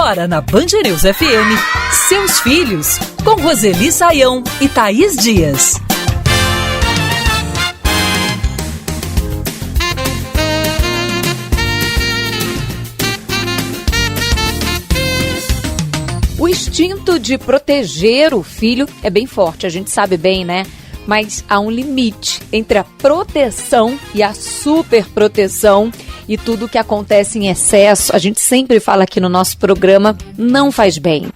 Agora na Band News FM, Seus Filhos, com Roseli Saião e Thaís Dias. O instinto de proteger o filho é bem forte, a gente sabe bem, né? Mas há um limite entre a proteção e a superproteção, e tudo que acontece em excesso, a gente sempre fala aqui no nosso programa, não faz bem.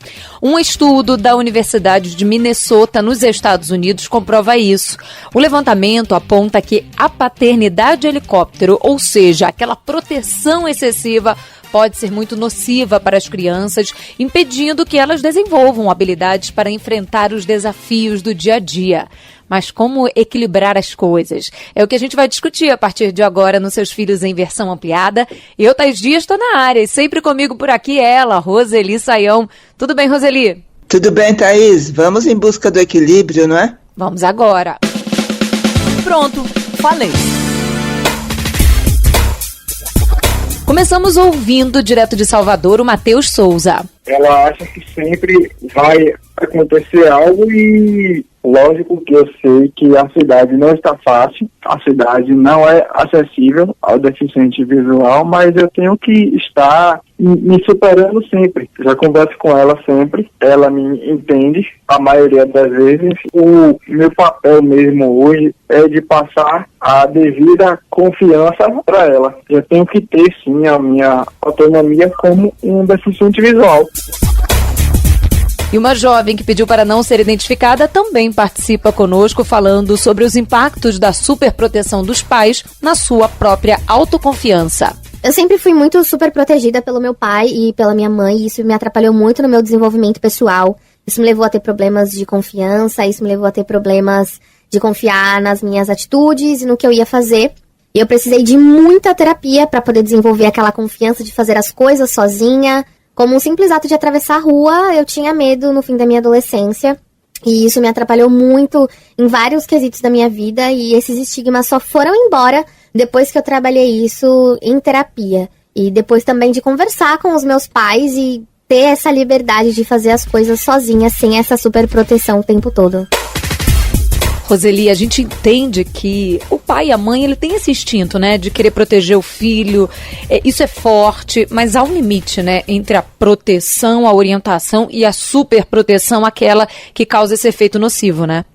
Um estudo da Universidade de Minnesota, nos Estados Unidos, comprova isso. O levantamento aponta que a paternidade helicóptero, ou seja, aquela proteção excessiva, pode ser muito nociva para as crianças, impedindo que elas desenvolvam habilidades para enfrentar os desafios do dia a dia. Mas como equilibrar as coisas? É o que a gente vai discutir a partir de agora nos Seus Filhos em versão ampliada. Eu, Thaís Dias, estou na área e sempre comigo por aqui ela, Roseli Saião. Tudo bem, Roseli? Tudo bem, Thaís. Vamos em busca do equilíbrio, não é? Vamos agora. Pronto, falei. Começamos ouvindo, direto de Salvador, o Matheus Souza. Ela acha que sempre vai acontecer algo e lógico que eu sei que a cidade não está fácil, a cidade não é acessível ao deficiente visual, mas eu tenho que estar me superando sempre. Já converso com ela sempre, ela me entende a maioria das vezes. O meu papel mesmo hoje é de passar a devida confiança para ela. Eu tenho que ter sim a minha autonomia como um deficiente visual. E uma jovem que pediu para não ser identificada também participa conosco falando sobre os impactos da superproteção dos pais na sua própria autoconfiança. Eu sempre fui muito super protegida pelo meu pai e pela minha mãe, e isso me atrapalhou muito no meu desenvolvimento pessoal. Isso me levou a ter problemas de confiança, isso me levou a ter problemas de confiar nas minhas atitudes e no que eu ia fazer. E eu precisei de muita terapia para poder desenvolver aquela confiança de fazer as coisas sozinha. Como um simples ato de atravessar a rua, eu tinha medo no fim da minha adolescência. E isso me atrapalhou muito em vários quesitos da minha vida. E esses estigmas só foram embora depois que eu trabalhei isso em terapia. E depois também de conversar com os meus pais e ter essa liberdade de fazer as coisas sozinha, sem essa super proteção o tempo todo. Roseli, a gente entende que o pai e a mãe, ele tem esse instinto, né, de querer proteger o filho, isso é forte, mas há um limite, né, entre a proteção, a orientação e a superproteção, aquela que causa esse efeito nocivo, né?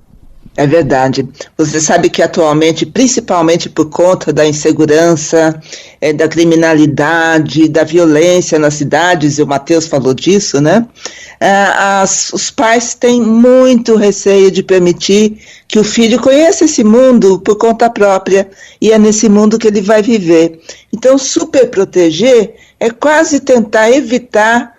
É verdade. Você sabe que atualmente, principalmente por conta da insegurança, da criminalidade, da violência nas cidades, e o Matheus falou disso, né? Os pais têm muito receio de permitir que o filho conheça esse mundo por conta própria, e é nesse mundo que ele vai viver. Então, super proteger é quase tentar evitar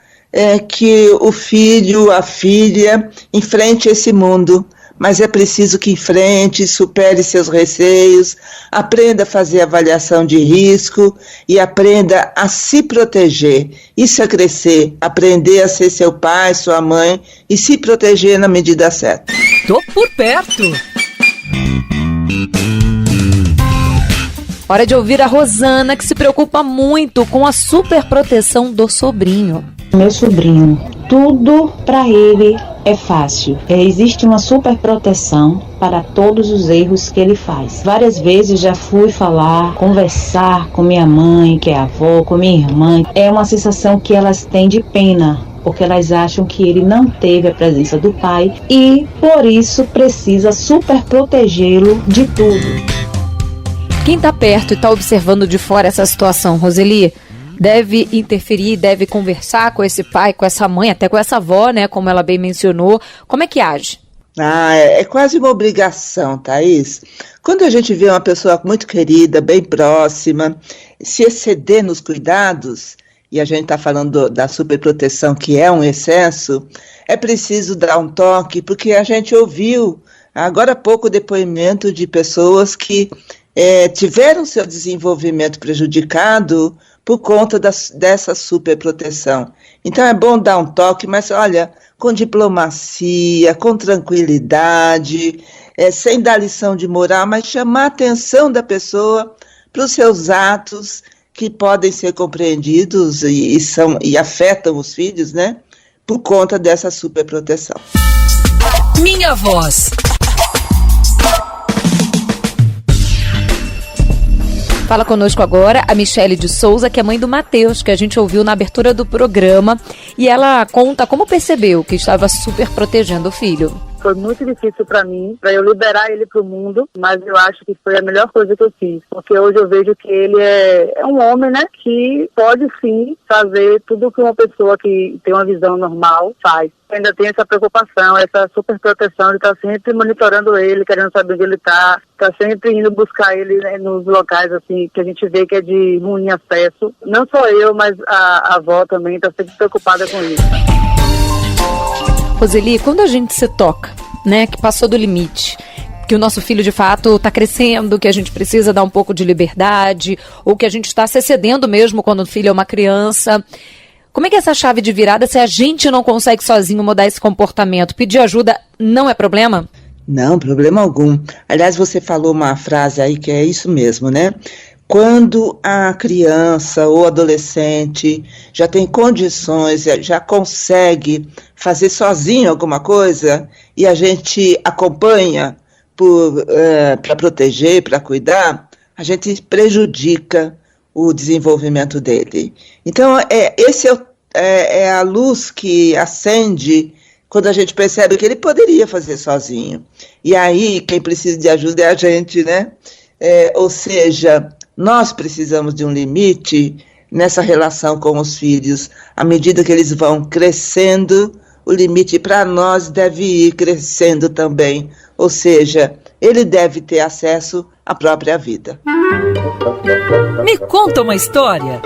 que o filho, a filha, enfrente esse mundo. Mas é preciso que enfrente, supere seus receios, aprenda a fazer avaliação de risco e aprenda a se proteger. Isso é crescer, aprender a ser seu pai, sua mãe e se proteger na medida certa. Tô por perto! Hora de ouvir a Rosana, que se preocupa muito com a superproteção do sobrinho. Meu sobrinho, tudo para ele é fácil. Existe uma super proteção para todos os erros que ele faz. Várias vezes já fui falar, conversar com minha mãe, que é avó, com minha irmã. É uma sensação que elas têm de pena, porque elas acham que ele não teve a presença do pai e, por isso, precisa super protegê-lo de tudo. Quem está perto e está observando de fora essa situação, Roseli, deve interferir, deve conversar com esse pai, com essa mãe, até com essa avó, né, como ela bem mencionou. Como é que age? É quase uma obrigação, Thaís. Quando a gente vê uma pessoa muito querida, bem próxima, se exceder nos cuidados, e a gente está falando da superproteção, que é um excesso, é preciso dar um toque, porque a gente ouviu agora há pouco o depoimento de pessoas que tiveram seu desenvolvimento prejudicado por conta dessa superproteção. Então é bom dar um toque, mas olha, com diplomacia, com tranquilidade, sem dar lição de moral, mas chamar a atenção da pessoa para os seus atos que podem ser compreendidos e afetam os filhos, né? Por conta dessa superproteção. Minha voz. Fala conosco agora a Michele de Souza, que é mãe do Matheus, que a gente ouviu na abertura do programa. E ela conta como percebeu que estava super protegendo o filho. Foi muito difícil para mim, para eu liberar ele para o mundo, mas eu acho que foi a melhor coisa que eu fiz, porque hoje eu vejo que ele é um homem, né, que pode sim fazer tudo que uma pessoa que tem uma visão normal faz. Eu ainda tem essa preocupação, essa super proteção de estar sempre monitorando ele, querendo saber onde ele está sempre indo buscar ele, né, nos locais assim que a gente vê que é de ruim acesso. Não só eu, mas a avó também está sempre preocupada com isso. Roseli, quando a gente se toca, né, que passou do limite, que o nosso filho de fato está crescendo, que a gente precisa dar um pouco de liberdade, ou que a gente está se excedendo mesmo quando o filho é uma criança, como é que é essa chave de virada se a gente não consegue sozinho mudar esse comportamento? Pedir ajuda não é problema? Não, problema algum. Aliás, você falou uma frase aí que é isso mesmo, né? Quando a criança ou adolescente já tem condições, já consegue fazer sozinho alguma coisa e a gente acompanha para proteger, para cuidar, a gente prejudica o desenvolvimento dele. Então, esse é a luz que acende quando a gente percebe que ele poderia fazer sozinho. E aí, quem precisa de ajuda é a gente, né? Ou seja, nós precisamos de um limite nessa relação com os filhos. À medida que eles vão crescendo, o limite para nós deve ir crescendo também. Ou seja, ele deve ter acesso à própria vida. Me conta uma história.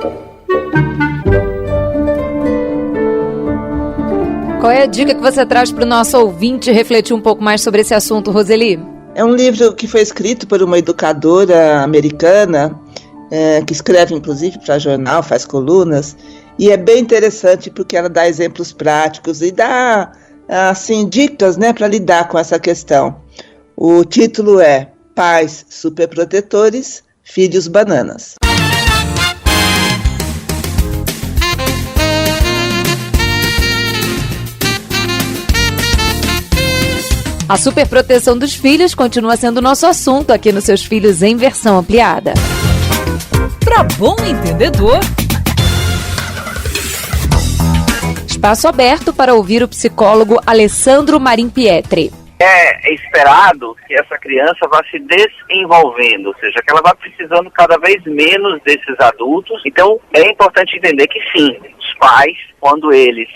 Qual é a dica que você traz para o nosso ouvinte refletir um pouco mais sobre esse assunto, Roseli? É um livro que foi escrito por uma educadora americana, que escreve inclusive para jornal, faz colunas, e é bem interessante porque ela dá exemplos práticos e dá assim, dicas, né, para lidar com essa questão. O título é Pais Superprotetores, Filhos Bananas. A superproteção dos filhos continua sendo nosso assunto aqui nos Seus Filhos em versão ampliada. Para bom entendedor. Espaço aberto para ouvir o psicólogo Alessandro Marim Pietri. É esperado que essa criança vá se desenvolvendo, ou seja, que ela vá precisando cada vez menos desses adultos. Então, é importante entender que sim, os pais, quando eles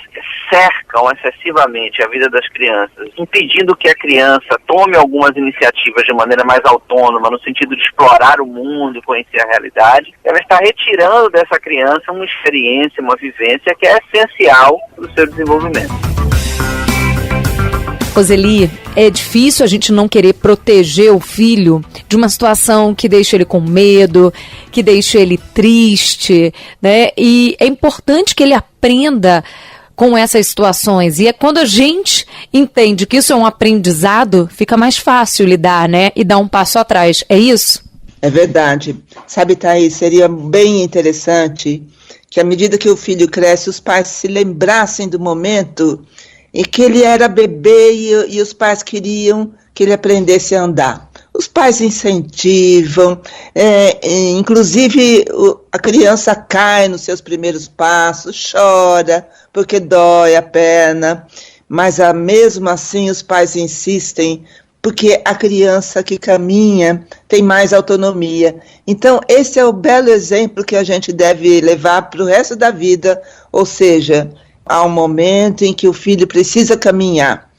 cercam excessivamente a vida das crianças, impedindo que a criança tome algumas iniciativas de maneira mais autônoma, no sentido de explorar o mundo e conhecer a realidade, ela está retirando dessa criança uma experiência, uma vivência que é essencial para o seu desenvolvimento. Roseli, é difícil a gente não querer proteger o filho de uma situação que deixa ele com medo, que deixa ele triste, né? E é importante que ele aprenda com essas situações. E é quando a gente entende que isso é um aprendizado, fica mais fácil lidar, né? E dar um passo atrás. É isso? É verdade. Sabe, Thaís, seria bem interessante que à medida que o filho cresce, os pais se lembrassem do momento em que ele era bebê e os pais queriam que ele aprendesse a andar. Os pais incentivam, inclusive a criança cai nos seus primeiros passos, chora porque dói a perna, mas mesmo assim os pais insistem porque a criança que caminha tem mais autonomia. Então esse é o belo exemplo que a gente deve levar para o resto da vida, ou seja, há um momento em que o filho precisa caminhar,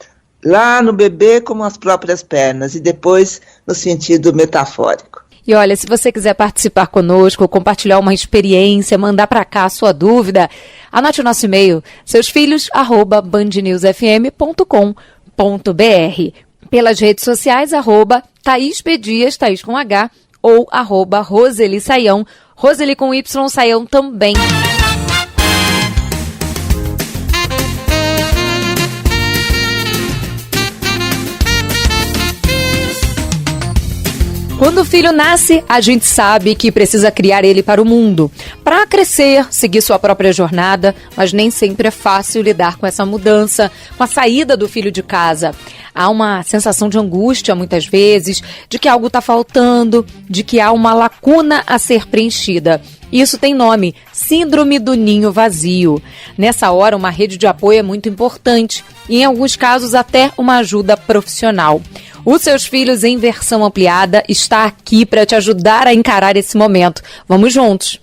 lá no bebê com as próprias pernas e depois no sentido metafórico. E olha, se você quiser participar conosco, compartilhar uma experiência, mandar para cá a sua dúvida, anote o nosso e-mail, seusfilhos@bandnewsfm.com.br. Pelas redes sociais, @Thaís B. Dias, Thaís com H, ou @Roseli Saião, Roseli com Y, Saião também. Quando filho nasce, a gente sabe que precisa criar ele para o mundo, para crescer, seguir sua própria jornada, mas nem sempre é fácil lidar com essa mudança, com a saída do filho de casa. Há uma sensação de angústia, muitas vezes, de que algo está faltando, de que há uma lacuna a ser preenchida. Isso tem nome, Síndrome do Ninho Vazio. Nessa hora, uma rede de apoio é muito importante e, em alguns casos, até uma ajuda profissional. Os Seus Filhos em Versão Ampliada está aqui para te ajudar a encarar esse momento. Vamos juntos!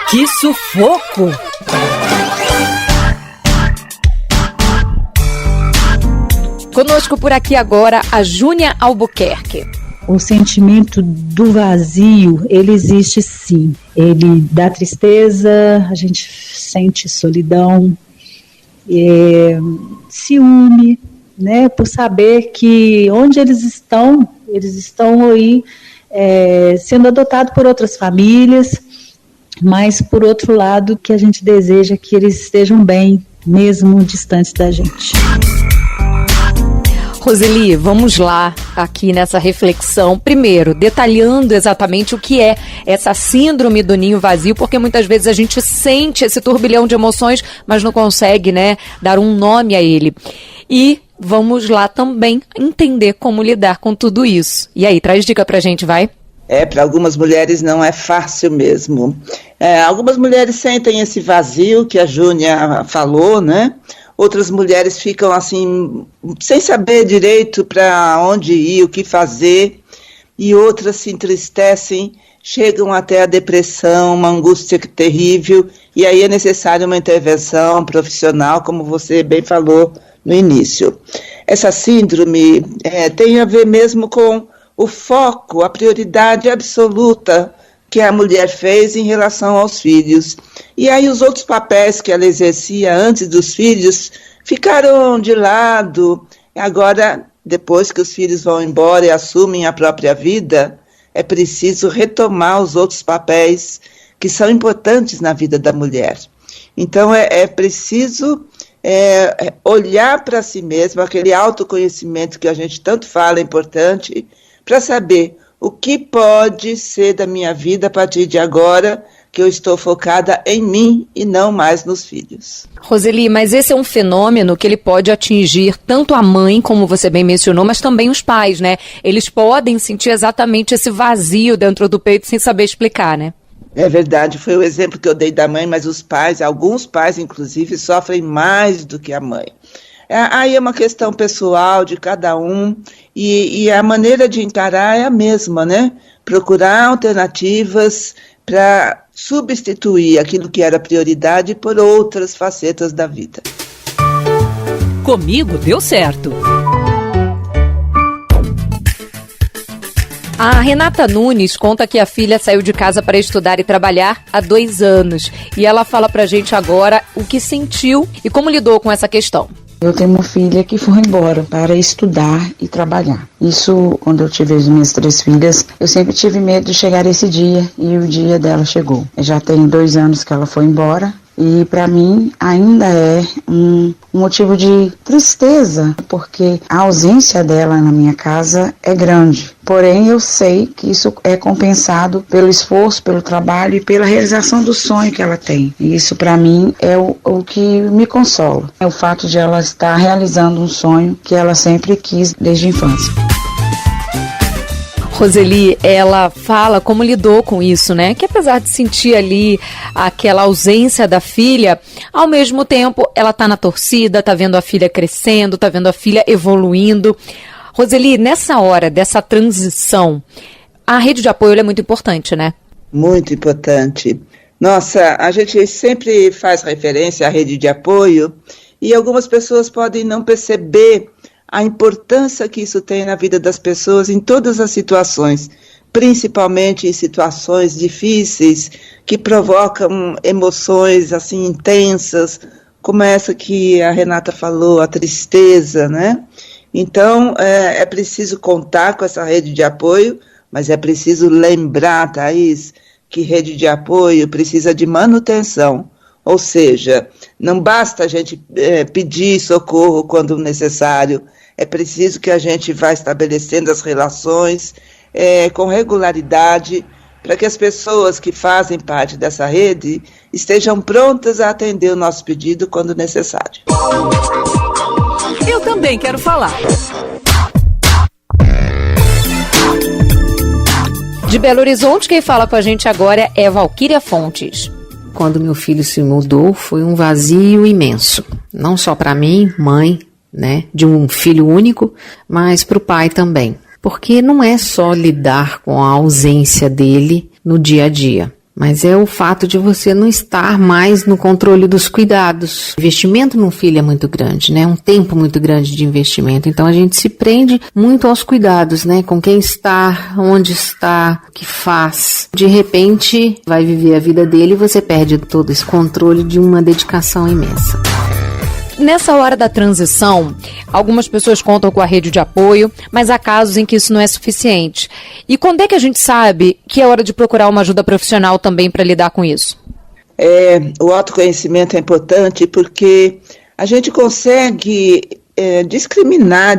Que sufoco! Conosco por aqui agora a Júnia Albuquerque. O sentimento do vazio, ele existe sim. Ele dá tristeza, a gente sente solidão, ciúme, né? Por saber que onde eles estão aí sendo adotados por outras famílias, mas por outro lado que a gente deseja que eles estejam bem, mesmo distantes da gente. Roseli, vamos lá aqui nessa reflexão. Primeiro, detalhando exatamente o que é essa síndrome do ninho vazio, porque muitas vezes a gente sente esse turbilhão de emoções, mas não consegue, né, dar um nome a ele. E vamos lá também entender como lidar com tudo isso. E aí, traz dica pra gente, vai? Para algumas mulheres não é fácil mesmo. Algumas mulheres sentem esse vazio que a Júnia falou, né? Outras mulheres ficam assim, sem saber direito para onde ir, o que fazer, e outras se entristecem, chegam até a depressão, uma angústia terrível, e aí é necessária uma intervenção profissional, como você bem falou no início. Essa síndrome tem a ver mesmo com o foco, a prioridade absoluta que a mulher fez em relação aos filhos. E aí os outros papéis que ela exercia antes dos filhos ficaram de lado. Agora, depois que os filhos vão embora e assumem a própria vida, é preciso retomar os outros papéis que são importantes na vida da mulher. Então, é preciso olhar para si mesmo, aquele autoconhecimento que a gente tanto fala é importante, para saber o que pode ser da minha vida a partir de agora, que eu estou focada em mim e não mais nos filhos. Roseli, mas esse é um fenômeno que ele pode atingir tanto a mãe, como você bem mencionou, mas também os pais, né? Eles podem sentir exatamente esse vazio dentro do peito sem saber explicar, né? É verdade, foi o exemplo que eu dei da mãe, mas os pais, alguns pais inclusive, sofrem mais do que a mãe. Aí é uma questão pessoal de cada um e a maneira de encarar é a mesma, né? Procurar alternativas para substituir aquilo que era prioridade por outras facetas da vida. Comigo deu certo. A Renata Nunes conta que a filha saiu de casa para estudar e trabalhar há 2 anos. E ela fala pra gente agora o que sentiu e como lidou com essa questão. Eu tenho uma filha que foi embora para estudar e trabalhar. Isso, quando eu tive as minhas 3 filhas, eu sempre tive medo de chegar esse dia, e o dia dela chegou. Já tem 2 anos que ela foi embora, e para mim ainda é um motivo de tristeza, porque a ausência dela na minha casa é grande. Porém, eu sei que isso é compensado pelo esforço, pelo trabalho e pela realização do sonho que ela tem. E isso, para mim, é o que me consola. É o fato de ela estar realizando um sonho que ela sempre quis desde a infância. Roseli, ela fala como lidou com isso, né? Que apesar de sentir ali aquela ausência da filha, ao mesmo tempo ela tá na torcida, tá vendo a filha crescendo, tá vendo a filha evoluindo. Roseli, nessa hora dessa transição, a rede de apoio é muito importante, né? Muito importante. Nossa, a gente sempre faz referência à rede de apoio e algumas pessoas podem não perceber a importância que isso tem na vida das pessoas em todas as situações, principalmente em situações difíceis que provocam emoções assim intensas, como essa que a Renata falou, a tristeza, né? Então, é preciso contar com essa rede de apoio, mas é preciso lembrar, Thaís, que rede de apoio precisa de manutenção. Ou seja, não basta a gente pedir socorro quando necessário, É preciso que a gente vá estabelecendo as relações com regularidade, para que as pessoas que fazem parte dessa rede estejam prontas a atender o nosso pedido quando necessário. Eu também quero falar. De Belo Horizonte, quem fala com a gente agora é Valquíria Fontes. Quando meu filho se mudou, foi um vazio imenso. Não só para mim, mãe, né, de um filho único, mas para o pai também. Porque não é só lidar com a ausência dele no dia a dia, mas é o fato de você não estar mais no controle dos cuidados. O investimento num filho é muito grande, né? Um tempo muito grande de investimento. Então a gente se prende muito aos cuidados, né? Com quem está, onde está, o que faz. De repente vai viver a vida dele e você perde todo esse controle de uma dedicação imensa. Nessa hora da transição, algumas pessoas contam com a rede de apoio, mas há casos em que isso não é suficiente. E quando é que a gente sabe que é hora de procurar uma ajuda profissional também para lidar com isso? O autoconhecimento é importante porque a gente consegue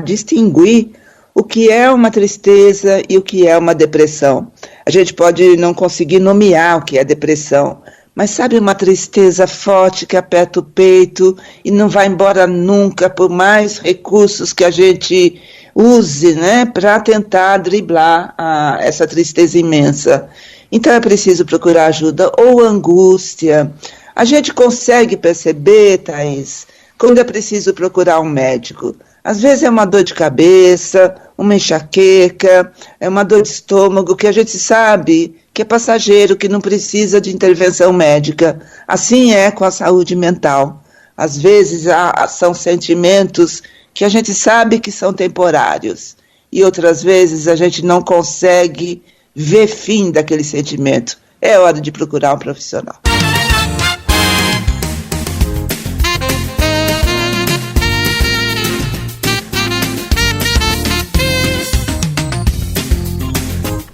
distinguir o que é uma tristeza e o que é uma depressão. A gente pode não conseguir nomear o que é depressão, mas sabe, uma tristeza forte que aperta o peito e não vai embora nunca, por mais recursos que a gente use, né, para tentar driblar essa tristeza imensa. Então é preciso procurar ajuda. Ou angústia. A gente consegue perceber, Thaís, quando é preciso procurar um médico. Às vezes é uma dor de cabeça, uma enxaqueca, é uma dor de estômago que a gente sabe que é passageiro, que não precisa de intervenção médica. Assim é com a saúde mental. Às vezes são sentimentos que a gente sabe que são temporários e outras vezes a gente não consegue ver fim daquele sentimento. É hora de procurar um profissional.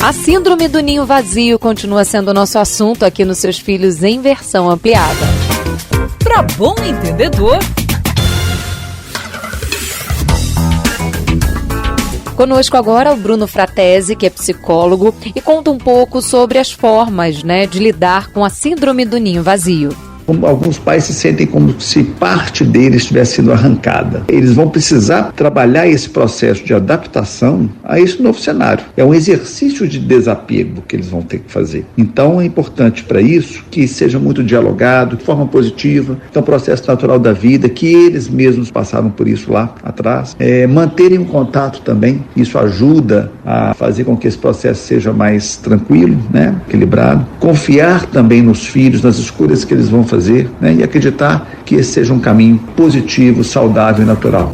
A síndrome do ninho vazio continua sendo o nosso assunto aqui nos Seus Filhos em versão ampliada. Para bom entendedor. Conosco agora o Bruno Fratesi, que é psicólogo, e conta um pouco sobre as formas, né, de lidar com a síndrome do ninho vazio. Alguns pais se sentem como se parte deles tivesse sido arrancada. Eles vão precisar trabalhar esse processo de adaptação a esse novo cenário. É um exercício de desapego que eles vão ter que fazer. Então é importante para isso que seja muito dialogado, de forma positiva. Então, processo natural da vida, que eles mesmos passaram por isso lá atrás. Manterem um contato também, isso ajuda a fazer com que esse processo seja mais tranquilo, né, equilibrado. Confiar também nos filhos, nas escolhas que eles vão fazer, né, e acreditar que esse seja um caminho positivo, saudável e natural.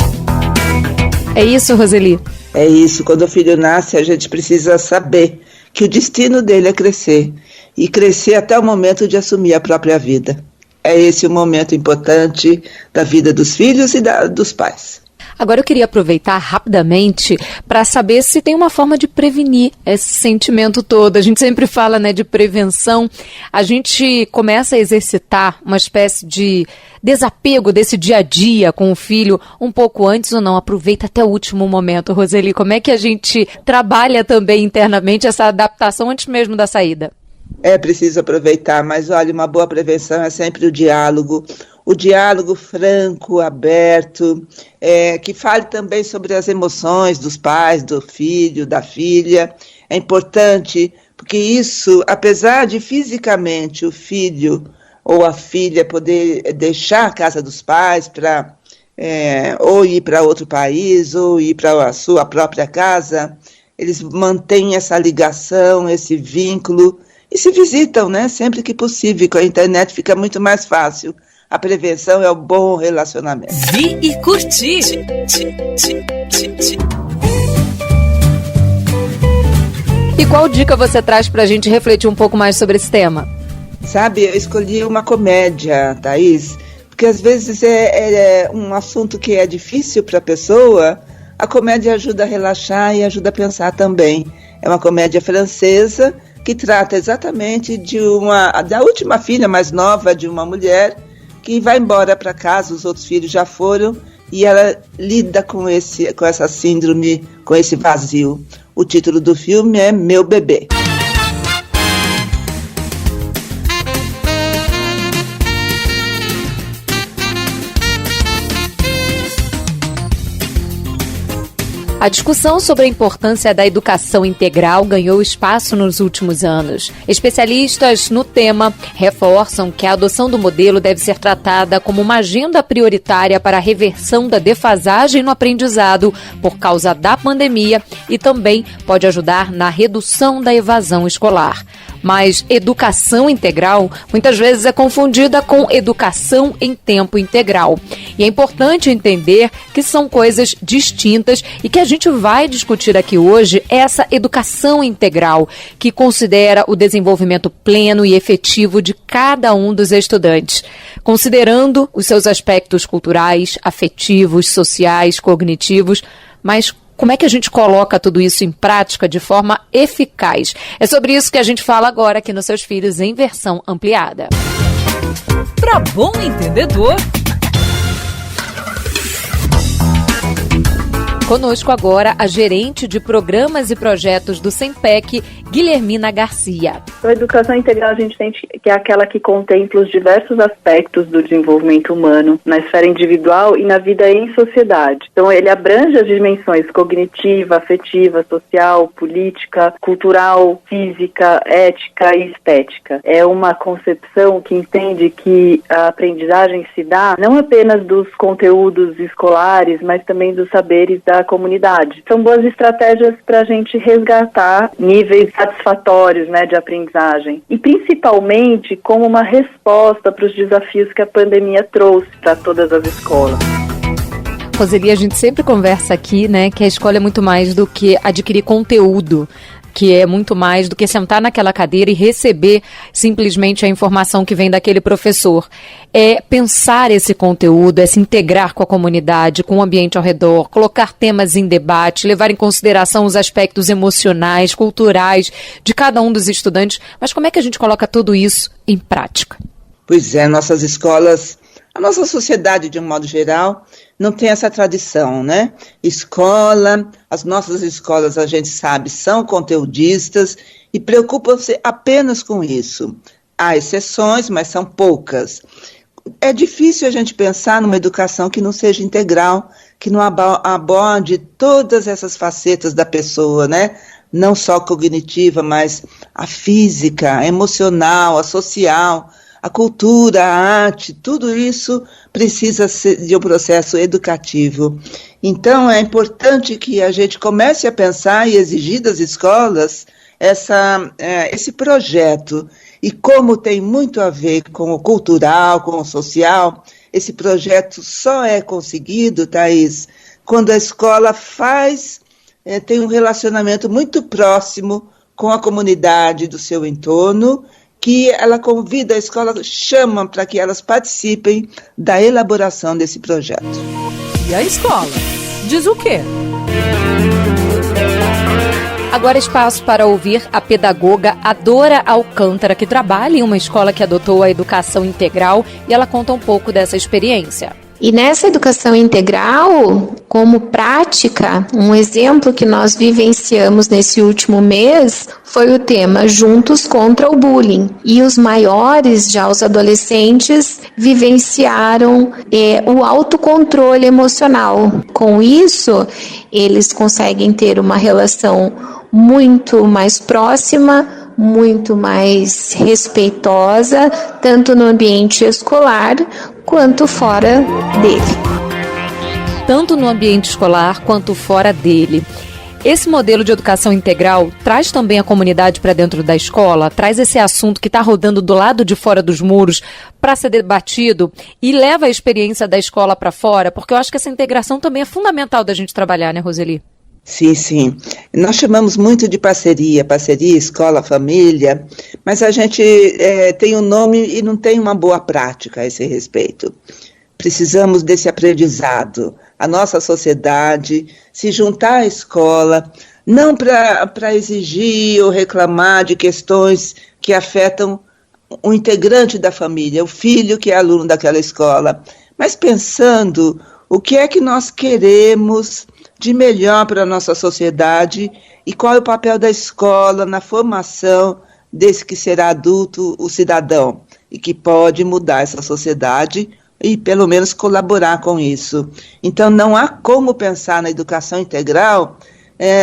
É isso, Roseli? É isso. Quando o filho nasce, a gente precisa saber que o destino dele é crescer. E crescer até o momento de assumir a própria vida. É esse o momento importante da vida dos filhos e dos pais. Agora eu queria aproveitar rapidamente para saber se tem uma forma de prevenir esse sentimento todo. A gente sempre fala, né, de prevenção. A gente começa a exercitar uma espécie de desapego desse dia a dia com o filho um pouco antes ou não? Aproveita até o último momento, Roseli. Como é que a gente trabalha também internamente essa adaptação antes mesmo da saída? É preciso aproveitar, mas olha, uma boa prevenção é sempre o diálogo franco, aberto, que fale também sobre as emoções dos pais, do filho, da filha. É importante, porque isso, apesar de fisicamente o filho ou a filha poder deixar a casa dos pais para ou ir para outro país, ou ir para a sua própria casa, eles mantêm essa ligação, esse vínculo, e se visitam, né, sempre que possível. Com a internet fica muito mais fácil. A prevenção é o bom relacionamento. Vi e curti. E qual dica você traz para a gente refletir um pouco mais sobre esse tema? Sabe, eu escolhi uma comédia, Thaís, porque às vezes é um assunto que é difícil para a pessoa. A comédia ajuda a relaxar e ajuda a pensar também. É uma comédia francesa que trata exatamente da última filha mais nova de uma mulher que vai embora para casa, os outros filhos já foram, e ela lida com essa síndrome, com esse vazio. O título do filme é Meu Bebê. A discussão sobre a importância da educação integral ganhou espaço nos últimos anos. Especialistas no tema reforçam que a adoção do modelo deve ser tratada como uma agenda prioritária para a reversão da defasagem no aprendizado por causa da pandemia e também pode ajudar na redução da evasão escolar. Mas educação integral muitas vezes é confundida com educação em tempo integral. E é importante entender que são coisas distintas e que a gente vai discutir aqui hoje essa educação integral, que considera o desenvolvimento pleno e efetivo de cada um dos estudantes, considerando os seus aspectos culturais, afetivos, sociais, cognitivos, mas como é que a gente coloca tudo isso em prática de forma eficaz? É sobre isso que a gente fala agora aqui nos Seus Filhos em versão ampliada. Para bom entendedor. Conosco agora a gerente de programas e projetos do SEMPEC, Guilhermina Garcia. A educação integral a gente tem que é aquela que contempla os diversos aspectos do desenvolvimento humano na esfera individual e na vida em sociedade. Então ele abrange as dimensões cognitiva, afetiva, social, política, cultural, física, ética e estética. É uma concepção que entende que a aprendizagem se dá não apenas dos conteúdos escolares, mas também dos saberes da comunidade. São boas estratégias para a gente resgatar níveis satisfatórios, de aprendizagem e principalmente como uma resposta para os desafios que a pandemia trouxe para todas as escolas. Roseli, a gente sempre conversa aqui, que a escola é muito mais do que adquirir conteúdo, que é muito mais do que sentar naquela cadeira e receber simplesmente a informação que vem daquele professor. É pensar esse conteúdo, é se integrar com a comunidade, com o ambiente ao redor, colocar temas em debate, levar em consideração os aspectos emocionais, culturais de cada um dos estudantes. Mas como é que a gente coloca tudo isso em prática? Pois é, nossas escolas, a nossa sociedade de um modo geral, não tem essa tradição, as nossas escolas, a gente sabe, são conteudistas e preocupam-se apenas com isso. Há exceções, mas são poucas. É difícil a gente pensar numa educação que não seja integral, que não aborde todas essas facetas da pessoa, Não só cognitiva, mas a física, a emocional, a social, a cultura, a arte, tudo isso precisa de um processo educativo. Então, é importante que a gente comece a pensar e exigir das escolas esse projeto. E como tem muito a ver com o cultural, com o social, esse projeto só é conseguido, Thaís, quando a escola tem um relacionamento muito próximo com a comunidade do seu entorno, que ela convida a escola, chama para que elas participem da elaboração desse projeto. E a escola? Diz o quê? Agora espaço para ouvir a pedagoga Adora Alcântara, que trabalha em uma escola que adotou a educação integral, e ela conta um pouco dessa experiência. E nessa educação integral, como prática, um exemplo que nós vivenciamos nesse último mês foi o tema Juntos contra o Bullying. E os maiores, já os adolescentes, vivenciaram o autocontrole emocional. Com isso, eles conseguem ter uma relação muito mais próxima, muito mais respeitosa, tanto no ambiente escolar quanto fora dele. Tanto no ambiente escolar quanto fora dele. Esse modelo de educação integral traz também a comunidade para dentro da escola, traz esse assunto que está rodando do lado de fora dos muros para ser debatido e leva a experiência da escola para fora, porque eu acho que essa integração também é fundamental da gente trabalhar, né, Roseli? Sim. Nós chamamos muito de parceria escola-família, mas a gente tem um nome e não tem uma boa prática a esse respeito. Precisamos desse aprendizado. A nossa sociedade se juntar à escola, não para exigir ou reclamar de questões que afetam o integrante da família, o filho que é aluno daquela escola, mas pensando O que é que nós queremos de melhor para a nossa sociedade e qual é o papel da escola na formação desse que será adulto, o cidadão, e que pode mudar essa sociedade e pelo menos colaborar com isso. Então não há como pensar na educação integral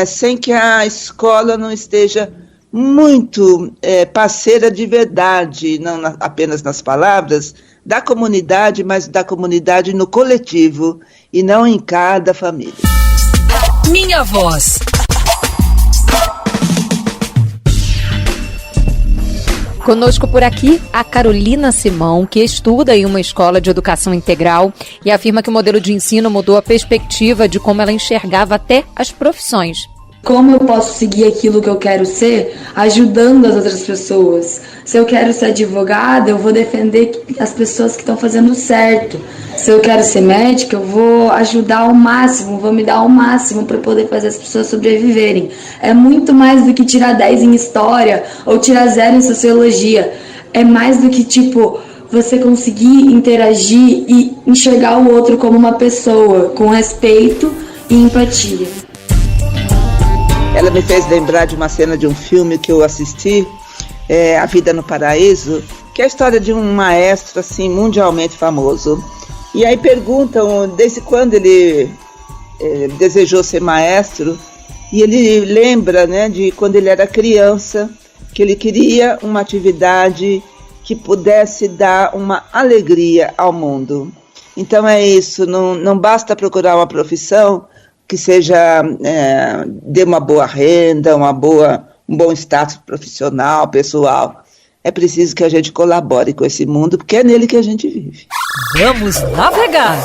sem que a escola não esteja muito parceira de verdade, não apenas nas palavras, da comunidade, mas da comunidade no coletivo e não em cada família. Minha voz. Conosco por aqui a Carolina Simão, que estuda em uma escola de educação integral e afirma que o modelo de ensino mudou a perspectiva de como ela enxergava até as profissões. Como eu posso seguir aquilo que eu quero ser, ajudando as outras pessoas? Se eu quero ser advogada, eu vou defender as pessoas que estão fazendo certo. Se eu quero ser médica, eu vou ajudar ao máximo, vou me dar ao máximo para poder fazer as pessoas sobreviverem. É muito mais do que tirar 10 em história ou tirar 0 em sociologia. É mais do que, você conseguir interagir e enxergar o outro como uma pessoa, com respeito e empatia. Ela me fez lembrar de uma cena de um filme que eu assisti, A Vida no Paraíso, que é a história de um maestro assim, mundialmente famoso. E aí perguntam desde quando ele desejou ser maestro, e ele lembra, de quando ele era criança, que ele queria uma atividade que pudesse dar uma alegria ao mundo. Então é isso, não basta procurar uma profissão que seja, dê uma boa renda, um bom status profissional, pessoal. É preciso que a gente colabore com esse mundo, porque é nele que a gente vive. Vamos navegar!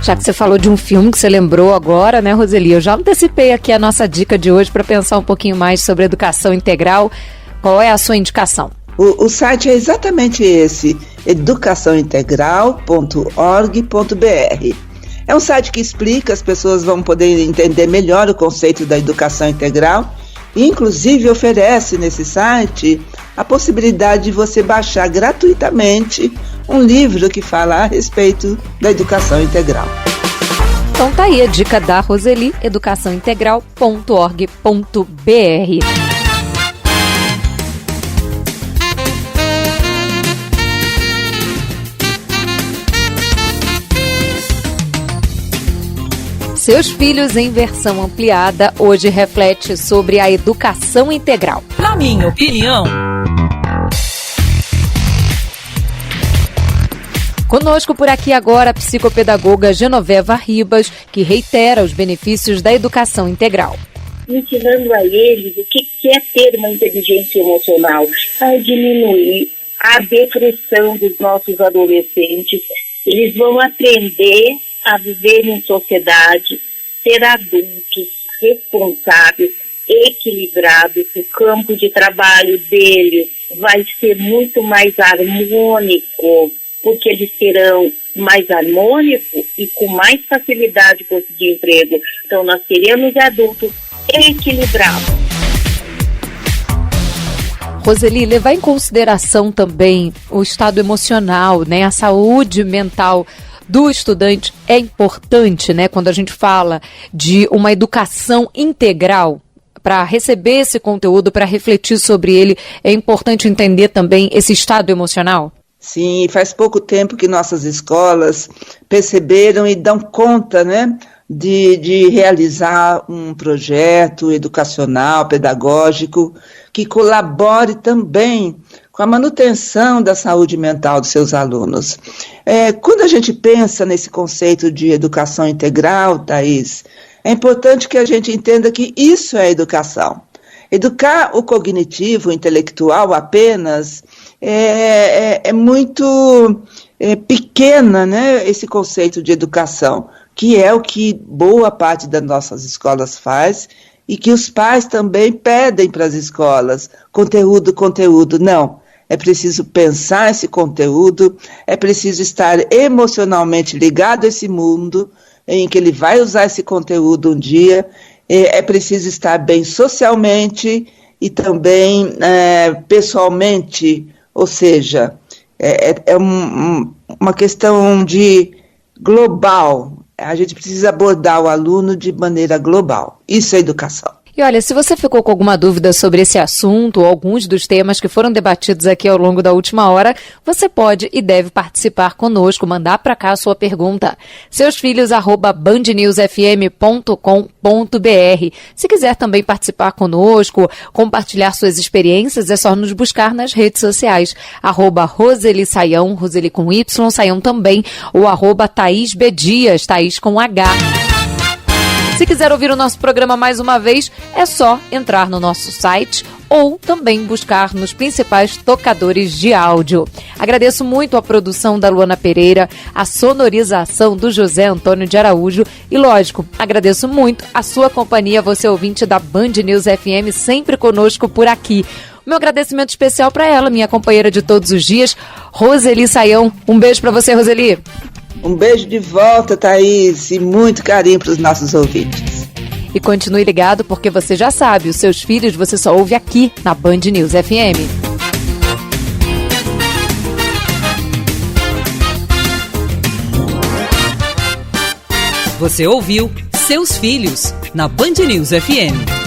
Já que você falou de um filme que você lembrou agora, né, Roseli? Eu já antecipei aqui a nossa dica de hoje para pensar um pouquinho mais sobre educação integral. Qual é a sua indicação? O site é exatamente esse, educaçãointegral.org.br. É um site que explica, as pessoas vão poder entender melhor o conceito da educação integral e, inclusive, oferece nesse site a possibilidade de você baixar gratuitamente um livro que fala a respeito da educação integral. Então tá aí a dica da Roseli, educaçãointegral.org.br. Seus Filhos em Versão Ampliada hoje reflete sobre a educação integral. Na minha opinião. Conosco por aqui agora a psicopedagoga Genoveva Ribas, que reitera os benefícios da educação integral. Ensinando a eles o que é ter uma inteligência emocional, a diminuir a depressão dos nossos adolescentes. Eles vão aprender a viver em sociedade, ser adultos, responsáveis, equilibrados. O campo de trabalho deles vai ser muito mais harmônico, porque eles serão mais harmônicos e com mais facilidade de conseguir emprego. Então nós teremos adultos equilibrados. Roseli, levar em consideração também o estado emocional, a saúde mental do estudante é importante, quando a gente fala de uma educação integral. Para receber esse conteúdo, para refletir sobre ele, é importante entender também esse estado emocional? Sim, faz pouco tempo que nossas escolas perceberam e dão conta, de realizar um projeto educacional, pedagógico, que colabore também com a manutenção da saúde mental dos seus alunos. Quando a gente pensa nesse conceito de educação integral, Thaís, é importante que a gente entenda que isso é educação. Educar o cognitivo, o intelectual apenas, é muito pequena, esse conceito de educação, que é o que boa parte das nossas escolas faz e que os pais também pedem para as escolas. Conteúdo, não. É preciso pensar esse conteúdo, é preciso estar emocionalmente ligado a esse mundo em que ele vai usar esse conteúdo um dia, é preciso estar bem socialmente e também pessoalmente, ou seja, uma questão de global. A gente precisa abordar o aluno de maneira global. Isso é educação. E olha, se você ficou com alguma dúvida sobre esse assunto ou alguns dos temas que foram debatidos aqui ao longo da última hora, você pode e deve participar conosco, mandar para cá a sua pergunta. seusfilhos@bandnewsfm.com.br. Se quiser também participar conosco, compartilhar suas experiências, é só nos buscar nas redes sociais. @Roseli Saião, Roseli com Y, Saião também, ou @Thaís B. Dias, Thaís com H. Se quiser ouvir o nosso programa mais uma vez, é só entrar no nosso site ou também buscar nos principais tocadores de áudio. Agradeço muito a produção da Luana Pereira, a sonorização do José Antônio de Araújo e, lógico, agradeço muito a sua companhia, você ouvinte da Band News FM, sempre conosco por aqui. Meu agradecimento especial para ela, minha companheira de todos os dias, Roseli Saião. Um beijo para você, Roseli. Um beijo de volta, Thaís, e muito carinho para os nossos ouvintes. E continue ligado, porque você já sabe, os seus filhos você só ouve aqui na Band News FM. Você ouviu Seus Filhos, na Band News FM.